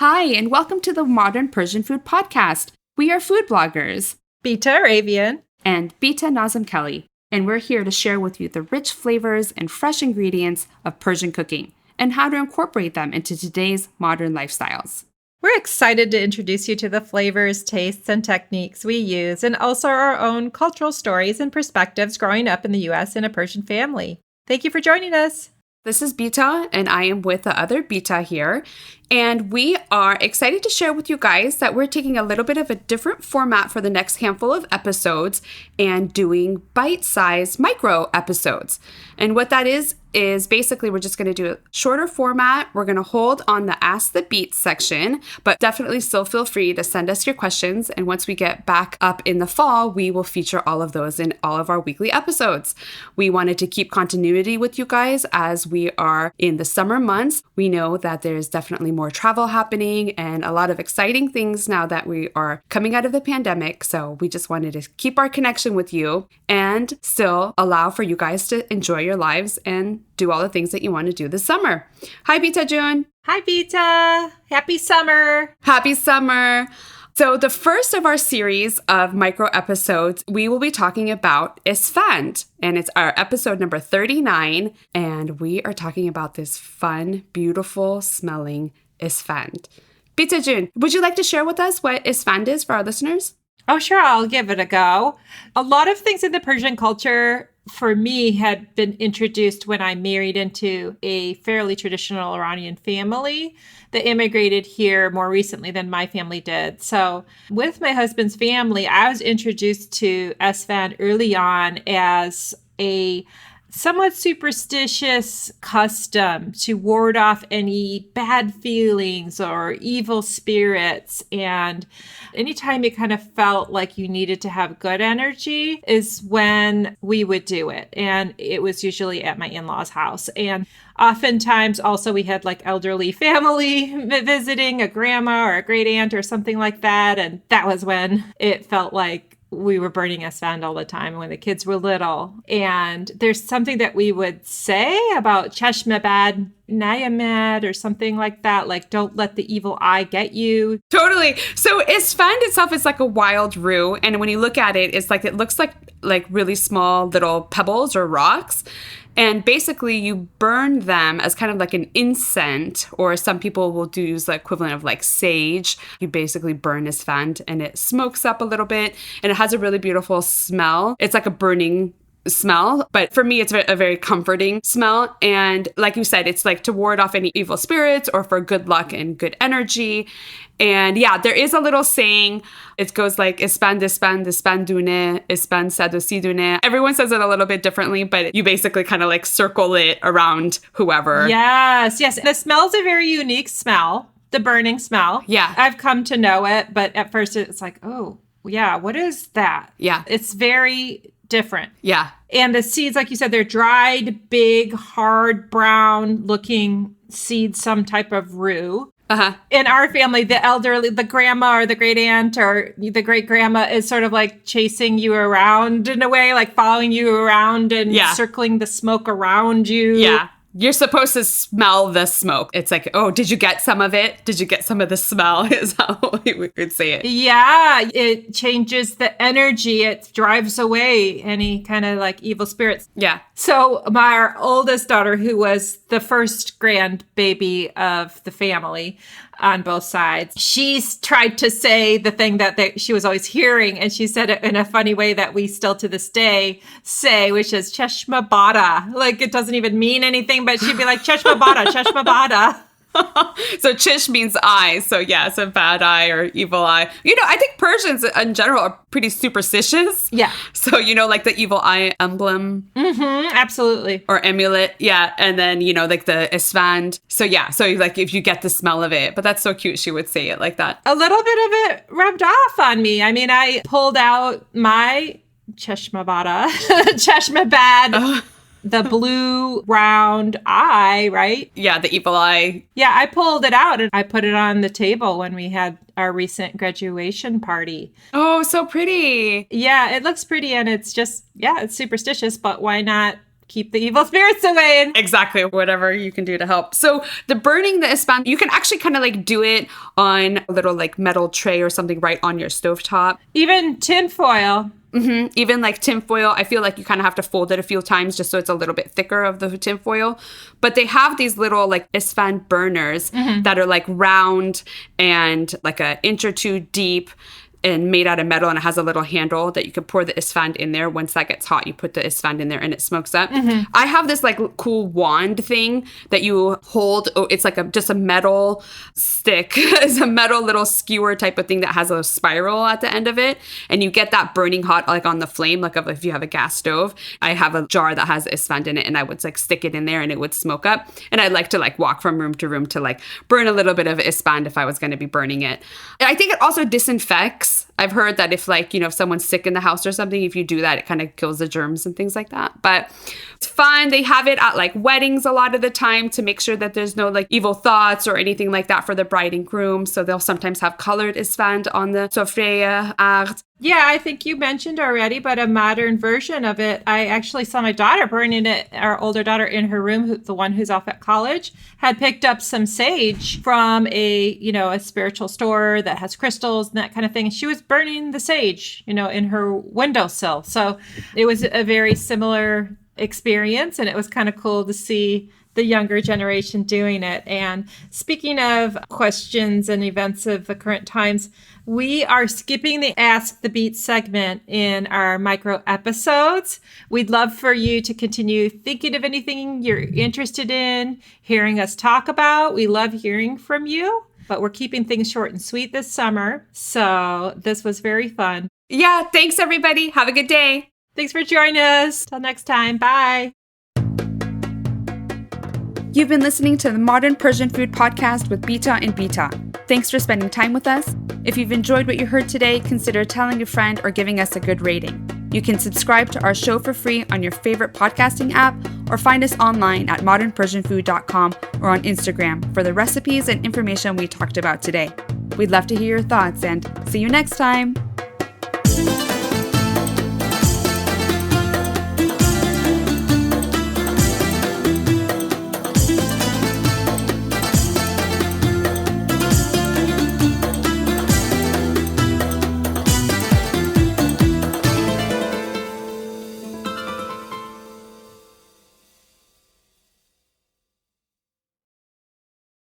Hi, and welcome to the Modern Persian Food Podcast. We are food bloggers, Bita Arabian, and Bita Nazim Kelly, and we're here to share with you the rich flavors and fresh ingredients of Persian cooking and how to incorporate them into today's modern lifestyles. We're excited to introduce you to the flavors, tastes, and techniques we use, and also our own cultural stories and perspectives growing up in the U.S. in a Persian family. Thank you for joining us. This is Bita, and I am with the other Bita here. And we are excited to share with you guys that we're taking a little bit of a different format for the next handful of episodes and doing bite-sized micro episodes. And what that is basically we're just going to do a shorter format. We're going to hold on the Ask the Beat section, but definitely still feel free to send us your questions. And once we get back up in the fall, we will feature all of those in all of our weekly episodes. We wanted to keep continuity with you guys as we are in the summer months. We know that there's definitely more travel happening and a lot of exciting things now that we are coming out of the pandemic. So we just wanted to keep our connection with you and still allow for you guys to enjoy your lives and do all the things that you want to do this summer. Hi, Bita June. Hi, Bita. Happy summer. Happy summer. So the first of our series of micro episodes, we will be talking about Esfand, and it's our episode number 39, and we are talking about this fun, beautiful smelling Esfand. Bita June, would you like to share with us what Esfand is for our listeners? Oh, sure. I'll give it a go. A lot of things in the Persian culture for me had been introduced when I married into a fairly traditional Iranian family that immigrated here more recently than my family did. So with my husband's family, I was introduced to Esfand early on as a somewhat superstitious custom to ward off any bad feelings or evil spirits. And anytime you kind of felt like you needed to have good energy is when we would do it. And it was usually at my in-laws' house. And oftentimes also we had like elderly family visiting, a grandma or a great aunt or something like that. And that was when it felt like we were burning Esfand all the time when the kids were little. And there's something that we would say about cheshm bad nayamed or something like that. Like, don't let the evil eye get you. Totally. So Esfand itself is like a wild rue. And when you look at it, it's like, it looks like really small little pebbles or rocks. And basically you burn them as kind of like an incense, or some people will use the equivalent of like sage. You basically burn Esfand and it smokes up a little bit and it has a really beautiful smell. It's like a burning smell, but for me it's a very comforting smell. And like you said, it's like to ward off any evil spirits or for good luck and good energy. And yeah, there is a little saying. It goes like espand espandune, espand sadusidune. Everyone says it a little bit differently, but you basically kind of like circle it around whoever. Yes. The smell's a very unique smell, the burning smell. Yeah. I've come to know it, but at first it's like, oh yeah, what is that? Yeah. It's very different. Yeah. And the seeds, like you said, they're dried, big, hard, brown looking seeds, some type of rue. Uh-huh. In our family, the elderly, the grandma or the great aunt or the great grandma is sort of like chasing you around in a way, like following you around and circling the smoke around you. Yeah. You're supposed to smell the smoke. It's like, oh, did you get some of it? Did you get some of the smell? Is how we would say it. Yeah, it changes the energy. It drives away any kind of like evil spirits. Yeah. So our oldest daughter, who was the first grandbaby of the family on both sides, she's tried to say the thing that she was always hearing, and she said it in a funny way that we still to this day say, which is cheshm bata. Like, it doesn't even mean anything, but she'd be like, cheshm bata, cheshm bata. So chish means eye. So yeah, it's a bad eye or evil eye. You know, I think Persians in general are pretty superstitious. Yeah. So, you know, like the evil eye emblem. Mm-hmm, absolutely. Or amulet. Yeah. And then, you know, like the Esfand. So yeah. So like if you get the smell of it, but that's so cute. She would say it like that. A little bit of it rubbed off on me. I mean, I pulled out my cheshm bata, cheshm bad. The blue round eye, right? Yeah, the evil eye. Yeah, I pulled it out and I put it on the table when we had our recent graduation party. Oh, so pretty. Yeah, it looks pretty and it's just, it's superstitious, but why not keep the evil spirits away. And exactly, whatever you can do to help. So the burning the espand, you can actually kind of like do it on a little like metal tray or something right on your stovetop. even tinfoil. Even like tinfoil, I feel like you kind of have to fold it a few times just so it's a little bit thicker of the tinfoil. But they have these little like Esfand burners that are like round and like an inch or two deep and made out of metal, and it has a little handle that you can pour the Esfand in there. Once that gets hot, you put the Esfand in there and it smokes up. I have this like cool wand thing that you hold. Oh, it's like just a metal stick. It's a metal little skewer type of thing that has a spiral at the end of it. And you get that burning hot like on the flame, like if you have a gas stove. I have a jar that has Esfand in it, and I would like stick it in there and it would smoke up. And I'd like to like walk from room to room to like burn a little bit of Esfand if I was going to be burning it. And I think it also disinfects. I've heard that if like, if someone's sick in the house or something, if you do that, it kind of kills the germs and things like that. But it's fun. They have it at like weddings a lot of the time to make sure that there's no like evil thoughts or anything like that for the bride and groom. So they'll sometimes have colored Esfand on the sofreeart. Yeah, I think you mentioned already, but a modern version of it. I actually saw my daughter burning it, our older daughter in her room, the one who's off at college, had picked up some sage from a spiritual store that has crystals and that kind of thing. And she was burning the sage, in her windowsill. So it was a very similar experience, and it was kind of cool to see the younger generation doing it. And speaking of questions and events of the current times, we are skipping the Ask the Beat segment in our micro episodes. We'd love for you to continue thinking of anything you're interested in hearing us talk about. We love hearing from you, but we're keeping things short and sweet this summer. So this was very fun. Yeah, thanks everybody. Have a good day. Thanks for joining us. Till next time. Bye. You've been listening to the Modern Persian Food Podcast with Bita and Bita. Thanks for spending time with us. If you've enjoyed what you heard today, consider telling a friend or giving us a good rating. You can subscribe to our show for free on your favorite podcasting app or find us online at modernpersianfood.com or on Instagram for the recipes and information we talked about today. We'd love to hear your thoughts and see you next time.